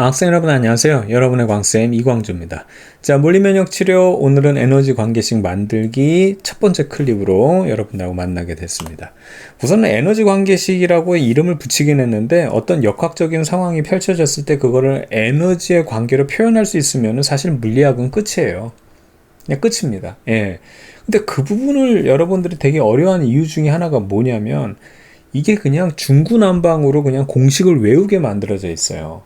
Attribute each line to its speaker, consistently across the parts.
Speaker 1: 학생 여러분 안녕하세요. 여러분의 광쌤 이광주입니다. 자, 물리면역 치료 오늘은 에너지 관계식 만들기 첫 번째 클립으로 여러분들하고 만나게 됐습니다. 우선은 에너지 관계식이라고 이름을 붙이긴 했는데 어떤 역학적인 상황이 펼쳐졌을 때 그거를 에너지의 관계로 표현할 수 있으면 사실 물리학은 끝이에요. 그냥 끝입니다. 예. 근데 그 부분을 여러분들이 되게 어려워하는 이유 중에 하나가 뭐냐면 이게 그냥 중구난방으로 그냥 공식을 외우게 만들어져 있어요.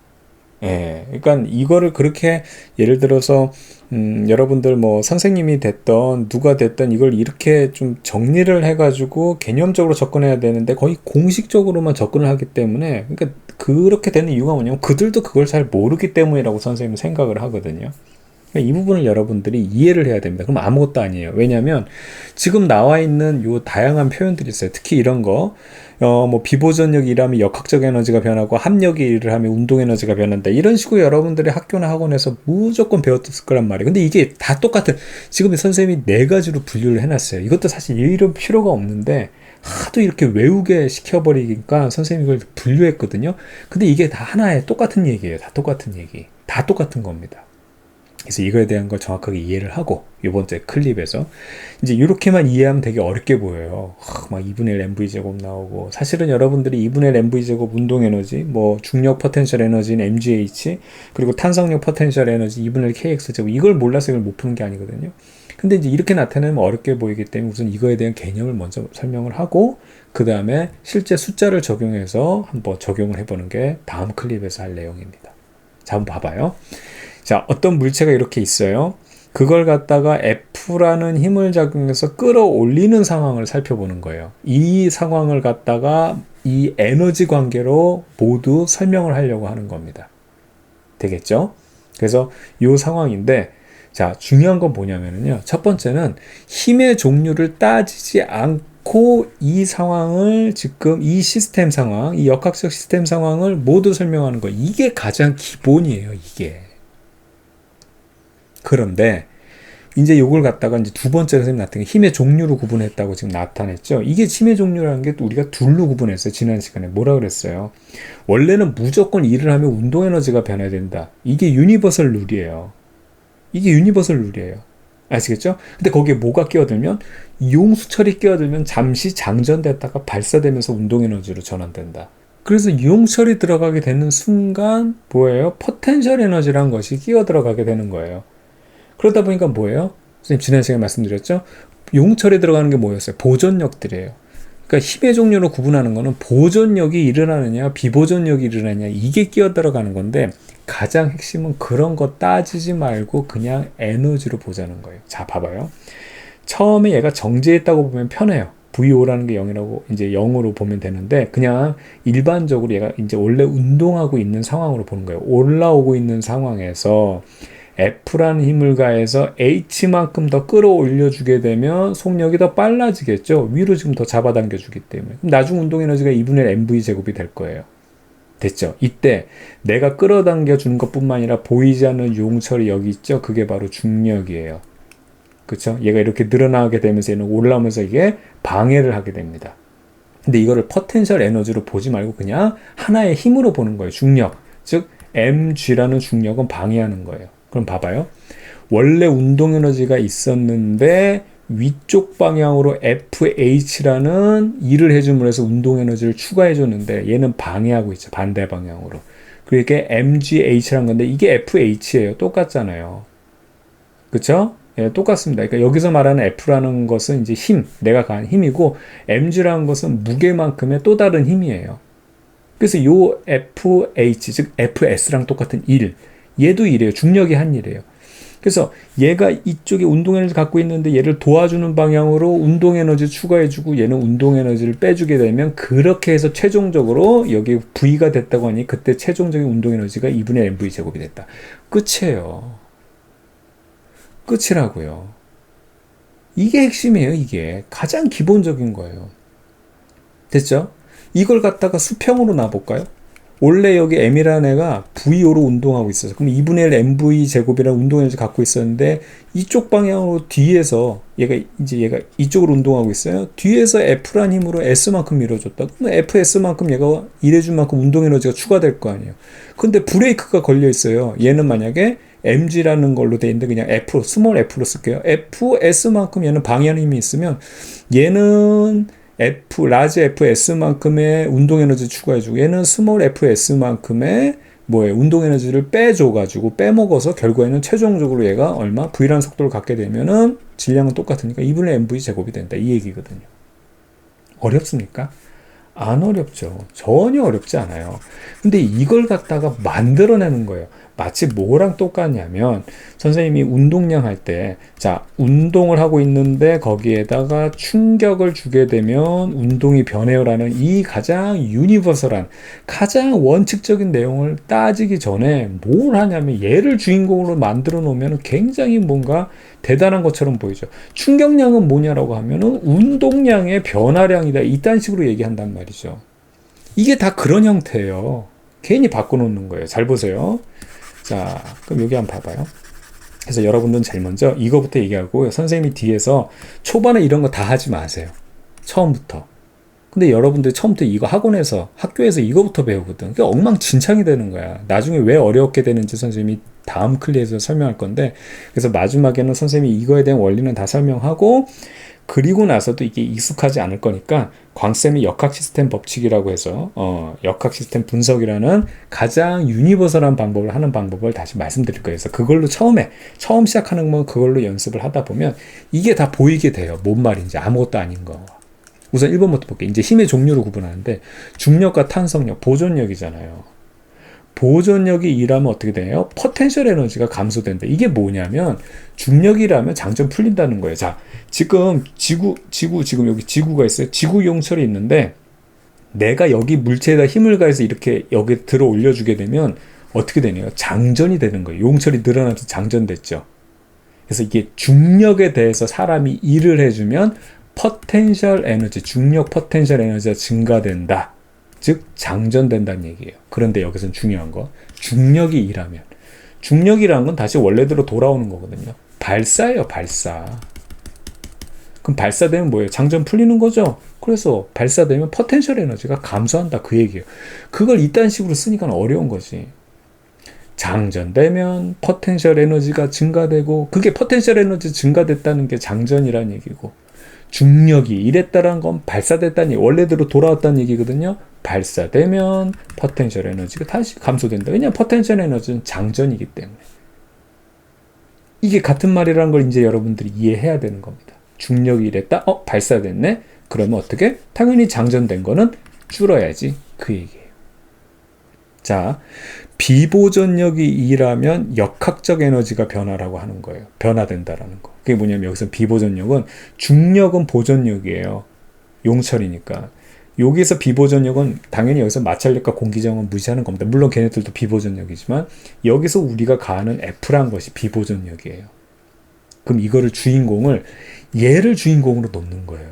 Speaker 1: 예, 그러니까 이거를 그렇게 예를 들어서 여러분들 뭐 선생님이 됐던 누가 됐던 이걸 이렇게 좀 정리를 해가지고 개념적으로 접근해야 되는데 거의 공식적으로만 접근을 하기 때문에 그러니까 그렇게 되는 이유가 뭐냐면 그들도 그걸 잘 모르기 때문이라고 선생님은 생각을 하거든요. 이 부분을 여러분들이 이해를 해야 됩니다. 그럼 아무것도 아니에요. 왜냐하면 지금 나와 있는 요 다양한 표현들이 있어요. 특히 이런 거, 뭐 비보전력이 일하면 역학적 에너지가 변하고 합력이 일을 하면 운동 에너지가 변한다. 이런 식으로 여러분들이 학교나 학원에서 무조건 배웠을 거란 말이에요. 근데 이게 다 똑같은, 지금 선생님이 네 가지로 분류를 해놨어요. 이것도 사실 이런 필요가 없는데 하도 이렇게 외우게 시켜버리니까 선생님이 이걸 분류했거든요. 근데 이게 다 하나의 똑같은 얘기예요. 다 똑같은 얘기. 다 똑같은 겁니다. 그래서 이거에 대한 걸 정확하게 이해를 하고 이번째 클립에서 이제 이렇게만 이해하면 되게 어렵게 보여요. 막 2분의 1 mv 제곱 나오고 사실은 여러분들이 2분의 1 mv 제곱 운동 에너지 뭐 중력 포텐셜 에너지는 mgh 그리고 탄성력 포텐셜 에너지 2분의 1 kx 제곱 이걸 몰라서 이걸 못 푸는 게 아니거든요. 근데 이제 이렇게 나타내면 어렵게 보이기 때문에 우선 이거에 대한 개념을 먼저 설명을 하고 그 다음에 실제 숫자를 적용해서 한번 적용을 해보는 게 다음 클립에서 할 내용입니다. 자, 한번 봐봐요. 자, 어떤 물체가 이렇게 있어요. 그걸 갖다가 F라는 힘을 작용해서 끌어올리는 상황을 살펴보는 거예요. 이 상황을 갖다가 이 에너지 관계로 모두 설명을 하려고 하는 겁니다. 되겠죠? 그래서 이 상황인데, 자, 중요한 건 뭐냐면요. 첫 번째는 힘의 종류를 따지지 않고 이 상황을 지금 이 시스템 상황, 이 역학적 시스템 상황을 모두 설명하는 거. 이게 가장 기본이에요, 이게. 그런데 이제 요걸 갖다가 이제 두 번째 선생님 나타낸 힘의 종류로 구분했다고 지금 나타냈죠. 이게 힘의 종류라는 게 또 우리가 둘로 구분했어요. 지난 시간에 뭐라 그랬어요? 원래는 무조건 일을 하면 운동 에너지가 변해야 된다. 이게 유니버설 룰이에요. 이게 유니버설 룰이에요. 아시겠죠? 근데 거기에 뭐가 끼어들면 이용수철이 끼어들면 잠시 장전됐다가 발사되면서 운동 에너지로 전환된다. 그래서 이용철이 들어가게 되는 순간 뭐예요? 포텐셜 에너지란 것이 끼어 들어가게 되는 거예요. 그러다 보니까 뭐예요? 선생님 지난 시간에 말씀드렸죠? 용철에 들어가는 게 뭐였어요? 보존력들이에요. 그러니까 힘의 종류로 구분하는 거는 보존력이 일어나느냐 비보존력이 일어나느냐 이게 끼어 들어가는 건데 가장 핵심은 그런 거 따지지 말고 그냥 에너지로 보자는 거예요. 자, 봐봐요. 처음에 얘가 정지했다고 보면 편해요. VO라는 게 0이라고 이제 0으로 보면 되는데 그냥 일반적으로 얘가 이제 원래 운동하고 있는 상황으로 보는 거예요. 올라오고 있는 상황에서 F라는 힘을 가해서 H만큼 더 끌어올려 주게 되면 속력이 더 빨라지겠죠. 위로 지금 더 잡아당겨 주기 때문에. 그럼 나중 운동 에너지가 2분의 1 mv 제곱이 될 거예요. 됐죠? 이때 내가 끌어당겨 주는 것뿐만 아니라 보이지 않는 용철이 여기 있죠. 그게 바로 중력이에요. 그렇죠? 얘가 이렇게 늘어나게 되면서 얘는 올라오면서 이게 방해를 하게 됩니다. 근데 이거를 포텐셜 에너지로 보지 말고 그냥 하나의 힘으로 보는 거예요. 중력. 즉 mg라는 중력은 방해하는 거예요. 그럼 봐봐요. 원래 운동 에너지가 있었는데 위쪽 방향으로 FH라는 일을 해줌으로 해서 운동 에너지를 추가해 줬는데 얘는 방해하고 있죠. 반대 방향으로. 그러니까 MGH라는 건데 이게 FH예요. 똑같잖아요. 그쵸? 예, 똑같습니다. 그러니까 여기서 말하는 F라는 것은 이제 힘, 내가 가한 힘이고 mg라는 것은 무게만큼의 또 다른 힘이에요. 그래서 요 FH, 즉 FS랑 똑같은 1, 얘도 이래요. 중력이 한 일이에요. 그래서 얘가 이쪽에 운동 에너지 갖고 있는데 얘를 도와주는 방향으로 운동 에너지 추가해주고 얘는 운동 에너지를 빼주게 되면 그렇게 해서 최종적으로 여기 V가 됐다고 하니 그때 최종적인 운동 에너지가 2분의 mv 제곱이 됐다. 끝이에요. 끝이라고요. 이게 핵심이에요. 이게 가장 기본적인 거예요. 됐죠? 이걸 갖다가 수평으로 놔볼까요? 원래 여기 m이라는 애가 VO로 운동하고 있어서 그럼 2분의 1 mv 제곱이라는 운동 에너지 갖고 있었는데 이쪽 방향으로 뒤에서 얘가 이쪽으로 운동하고 있어요. 뒤에서 F란 힘으로 S만큼 밀어줬다. 그럼 FS만큼 얘가 일해준 만큼 운동 에너지가 추가될 거 아니에요. 근데 브레이크가 걸려 있어요. 얘는 만약에 mg라는 걸로 돼 있는데 그냥 F, 스몰 f로 쓸게요. FS만큼 얘는 방해하는 힘이 있으면 얘는 라지 FS만큼의 운동 에너지 추가해주고 얘는 스몰 FS만큼의 운동 에너지를 빼줘가지고 빼먹어서 결국에는 최종적으로 얘가 얼마? V라는 속도를 갖게 되면은 질량은 똑같으니까 2분의 mv 제곱이 된다. 이 얘기거든요. 어렵습니까? 안 어렵죠. 전혀 어렵지 않아요. 근데 이걸 갖다가 만들어내는 거예요. 마치 뭐랑 똑같냐면 선생님이 운동량 할 때 자 운동을 하고 있는데 거기에다가 충격을 주게 되면 운동이 변해요라는 이 가장 유니버설한 가장 원칙적인 내용을 따지기 전에 뭘 하냐면 얘를 주인공으로 만들어 놓으면 굉장히 뭔가 대단한 것처럼 보이죠. 충격량은 뭐냐라고 하면은 운동량의 변화량이다. 이딴 식으로 얘기한단 말이죠. 이게 다 그런 형태예요. 괜히 바꿔놓는 거예요. 잘 보세요. 자, 그럼 여기 한번 봐봐요. 그래서 여러분들은 제일 먼저 이거부터 얘기하고 선생님이 뒤에서 초반에 이런 거 다 하지 마세요. 처음부터. 근데 여러분들이 처음부터 이거 학원에서 학교에서 이거부터 배우거든. 그러니까 엉망진창이 되는 거야. 나중에 왜 어렵게 되는지 선생님이 다음 클리에서 설명할 건데 그래서 마지막에는 선생님이 이거에 대한 원리는 다 설명하고 그리고 나서도 이게 익숙하지 않을 거니까 광쌤이 역학 시스템 법칙이라고 해서 역학 시스템 분석이라는 가장 유니버설한 방법을 하는 방법을 다시 말씀드릴 거예요. 그래서 그걸로 처음 시작하는 건 그걸로 연습을 하다 보면 이게 다 보이게 돼요. 뭔 말인지 아무것도 아닌 거. 우선 1번부터 볼게요. 이제 힘의 종류를 구분하는데 중력과 탄성력, 보존력이잖아요. 보존력이 2라면 어떻게 돼요? 포텐셜 에너지가 감소된다. 이게 뭐냐면 중력이라면 장점 풀린다는 거예요. 자, 지금 지금 여기 지구가 있어요. 지구 용철이 있는데 내가 여기 물체에다 힘을 가해서 이렇게 여기 들어 올려주게 되면 어떻게 되냐요? 장전이 되는 거예요. 용철이 늘어나서 장전됐죠. 그래서 이게 중력에 대해서 사람이 일을 해주면 포텐셜 에너지, 중력 포텐셜 에너지가 증가된다. 즉 장전된다는 얘기예요. 그런데 여기서는 중요한 거 중력이 2라면 중력이라는 건 다시 원래대로 돌아오는 거거든요. 발사예요. 발사. 그럼 발사되면 뭐예요? 장전 풀리는 거죠. 그래서 발사되면 포텐셜 에너지가 감소한다 그 얘기예요. 그걸 이딴 식으로 쓰니까 어려운 거지. 장전되면 포텐셜 에너지가 증가되고 그게 포텐셜 에너지 증가됐다는 게 장전이라는 얘기고 중력이 이랬다는 건 발사됐다는 얘기, 원래대로 돌아왔다는 얘기거든요. 발사되면 포텐셜 에너지가 다시 감소된다. 왜냐하면 포텐셜 에너지는 장전이기 때문에. 이게 같은 말이라는 걸 이제 여러분들이 이해해야 되는 겁니다. 중력이 이랬다? 발사됐네? 그러면 어떻게? 당연히 장전된 거는 줄어야지. 그 얘기예요. 자, 비보존력이 2라면 역학적 에너지가 변화라고 하는 거예요. 변화된다라는 거. 그게 뭐냐면 여기서 비보존력은 중력은 보존력이에요. 용철이니까. 여기서 비보존력은 당연히 여기서 마찰력과 공기저항은 무시하는 겁니다. 물론 걔네들도 비보존력이지만 여기서 우리가 가하는 F란 것이 비보존력이에요. 그럼 이거를 얘를 주인공으로 놓는 거예요.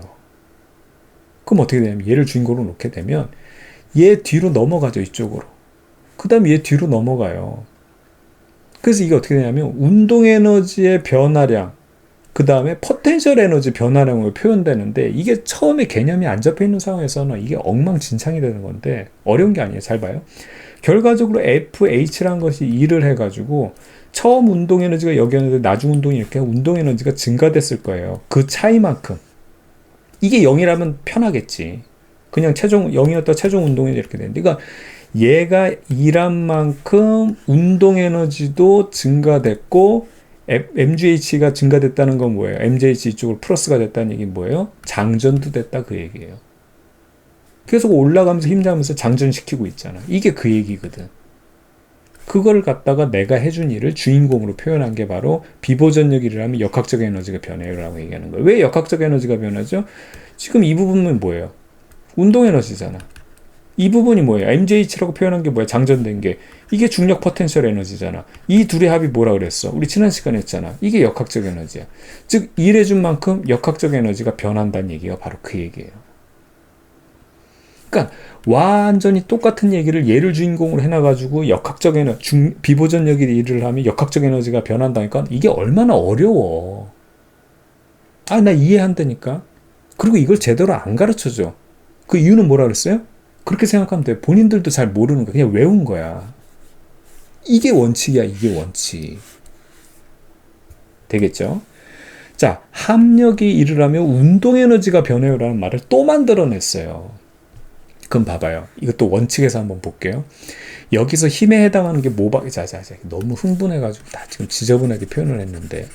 Speaker 1: 그럼 어떻게 되냐면 얘를 주인공으로 놓게 되면 얘 뒤로 넘어가죠. 이쪽으로. 그 다음에 얘 뒤로 넘어가요. 그래서 이게 어떻게 되냐면 운동 에너지의 변화량 그 다음에 포텐셜 에너지 변화량으로 표현되는데 이게 처음에 개념이 안 잡혀 있는 상황에서는 이게 엉망진창이 되는 건데 어려운 게 아니에요. 잘 봐요. 결과적으로 FH라는 것이 일을 해가지고 처음 운동 에너지가 여기였는데 나중 운동이 이렇게 운동 에너지가 증가됐을 거예요. 그 차이만큼. 이게 0이라면 편하겠지. 그냥 0이었다 최종 운동이 이렇게 되는데 그러니까 얘가 일한 만큼 운동 에너지도 증가됐고 MGH가 증가됐다는 건 뭐예요? MGH 이쪽으로 플러스가 됐다는 얘기는 뭐예요? 장전도 됐다 그 얘기예요. 계속 올라가면서 힘내면서 장전시키고 있잖아. 이게 그 얘기거든. 그걸 갖다가 내가 해준 일을 주인공으로 표현한 게 바로 비보전력이라면 역학적 에너지가 변해요라고 얘기하는 거예요. 왜 역학적 에너지가 변하죠? 지금 이 부분은 뭐예요? 운동 에너지잖아. 이 부분이 뭐예요? MJH라고 표현한 게 뭐야? 장전된 게. 이게 중력 포텐셜 에너지잖아. 이 둘의 합이 뭐라 그랬어? 우리 지난 시간에 했잖아. 이게 역학적 에너지야. 즉 일해준 만큼 역학적 에너지가 변한다는 얘기가 바로 그 얘기예요. 그러니까 완전히 똑같은 얘기를 얘를 주인공으로 해놔가지고 역학적 에너지, 비보전력이 일을 하면 역학적 에너지가 변한다니까 이게 얼마나 어려워. 아, 나 이해한다니까. 그리고 이걸 제대로 안 가르쳐줘. 그 이유는 뭐라 그랬어요? 그렇게 생각하면 돼. 본인들도 잘 모르는 거야. 그냥 외운 거야. 이게 원칙이야, 이게 원칙. 되겠죠? 자, 합력이 일어나면 운동에너지가 변해요라는 말을 또 만들어냈어요. 그럼 봐봐요. 이것도 원칙에서 한번 볼게요. 여기서 힘에 해당하는 게 자, 너무 흥분해가지고 다 지금 지저분하게 표현을 했는데,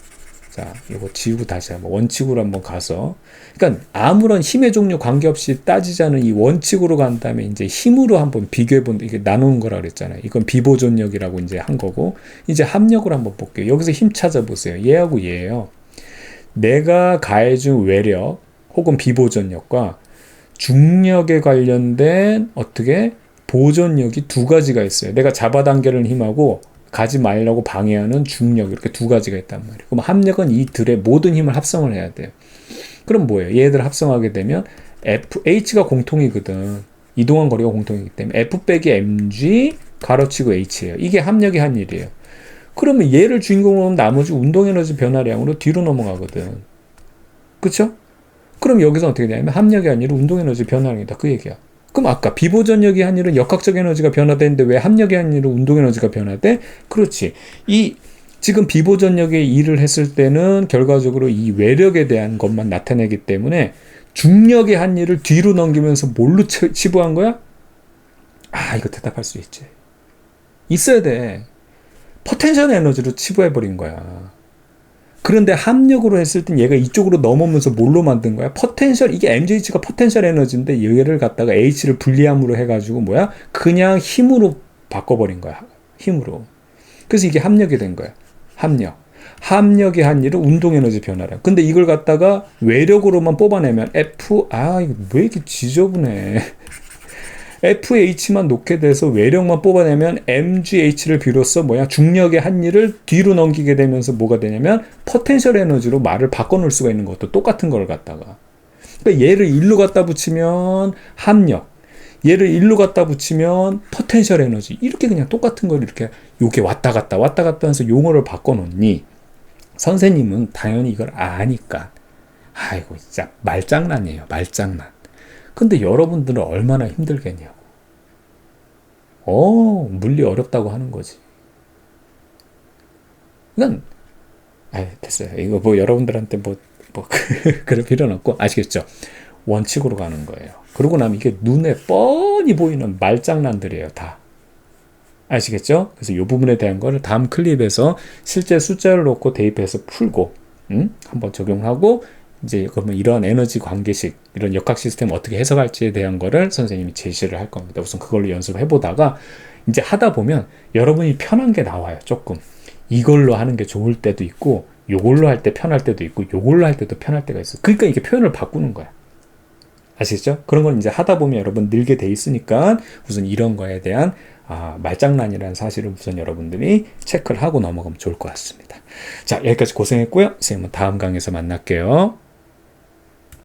Speaker 1: 자, 이거 지우고 다시 한번 원칙으로 한번 가서, 그러니까 아무런 힘의 종류 관계없이 따지자는 이 원칙으로 간 다음에 이제 힘으로 한번 비교해본, 이게 나누는 거라 그랬잖아요. 이건 비보존력이라고 이제 한 거고, 이제 합력으로 한번 볼게요. 여기서 힘 찾아보세요. 얘하고 얘예요. 내가 가해준 외력 혹은 비보존력과 중력에 관련된 어떻게 보존력이 두 가지가 있어요. 내가 잡아당기는 힘하고 가지 말라고 방해하는 중력, 이렇게 두 가지가 있단 말이에요. 그럼 합력은 이 둘의 모든 힘을 합성을 해야 돼요. 그럼 뭐예요? 얘들 합성하게 되면 H가 공통이거든. 이동한 거리가 공통이기 때문에 F 빼기 mg 가로치고 h예요. 이게 합력이 한 일이에요. 그러면 얘를 주인공으로 하면 나머지 운동에너지 변화량으로 뒤로 넘어가거든. 그쵸? 그럼 여기서 어떻게 되냐면 합력이 아니라 운동에너지 변화량이다. 그 얘기야. 그럼 아까 비보전력이 한 일은 역학적 에너지가 변화되는데 왜 합력이 한 일은 운동에너지가 변화돼? 그렇지. 지금 비보전력의 일을 했을 때는 결과적으로 이 외력에 대한 것만 나타내기 때문에 중력의 한 일을 뒤로 넘기면서 뭘로 치부한 거야? 아, 이거 대답할 수 있지. 있어야 돼. 포텐셜 에너지로 치부해버린 거야. 그런데 합력으로 했을 땐 얘가 이쪽으로 넘으면서 뭘로 만든 거야? 포텐셜, 이게 MGH가 포텐셜 에너지인데 얘를 갖다가 H를 분리함으로 해가지고 뭐야? 그냥 힘으로 바꿔버린 거야. 힘으로. 그래서 이게 합력이 된 거야. 합력. 합력이 한 일은 운동에너지 변화량. 근데 이걸 갖다가 외력으로만 뽑아내면 이거 왜 이렇게 지저분해. FH만 놓게 돼서 외력만 뽑아내면 MGH를 비로소 중력의 한 일을 뒤로 넘기게 되면서 뭐가 되냐면 포텐셜 에너지로 말을 바꿔놓을 수가 있는 것도 똑같은 걸 갖다가. 그러니까 얘를 일로 갖다 붙이면 합력, 얘를 일로 갖다 붙이면 포텐셜 에너지, 이렇게 그냥 똑같은 걸 이렇게 요게 왔다 갔다 해서 용어를 바꿔놓니 선생님은 당연히 이걸 아니까 아이고 진짜 말장난이에요. 말장난. 근데 여러분들은 얼마나 힘들겠냐고. 물리 어렵다고 하는 거지. 이건, 됐어요. 이거 뭐 여러분들한테 그럴 필요는 없고, 아시겠죠? 원칙으로 가는 거예요. 그러고 나면 이게 눈에 뻔히 보이는 말장난들이에요, 다. 아시겠죠? 그래서 이 부분에 대한 거를 다음 클립에서 실제 숫자를 놓고 대입해서 풀고, 한번 적용하고, 이제 그러면 이런 에너지 관계식, 이런 역학 시스템 어떻게 해석할지에 대한 거를 선생님이 제시를 할 겁니다. 우선 그걸로 연습을 해보다가 이제 하다 보면 여러분이 편한 게 나와요. 조금 이걸로 하는 게 좋을 때도 있고, 요걸로 할 때 편할 때도 있고, 요걸로 할 때도 편할 때가 있어. 그러니까 이게 표현을 바꾸는 거야. 아시겠죠? 그런 건 이제 하다 보면 여러분 늘게 돼 있으니까 우선 이런 거에 대한 말장난이라는 사실을 우선 여러분들이 체크를 하고 넘어가면 좋을 것 같습니다. 자, 여기까지 고생했고요. 선생님은 다음 강의에서 만날게요.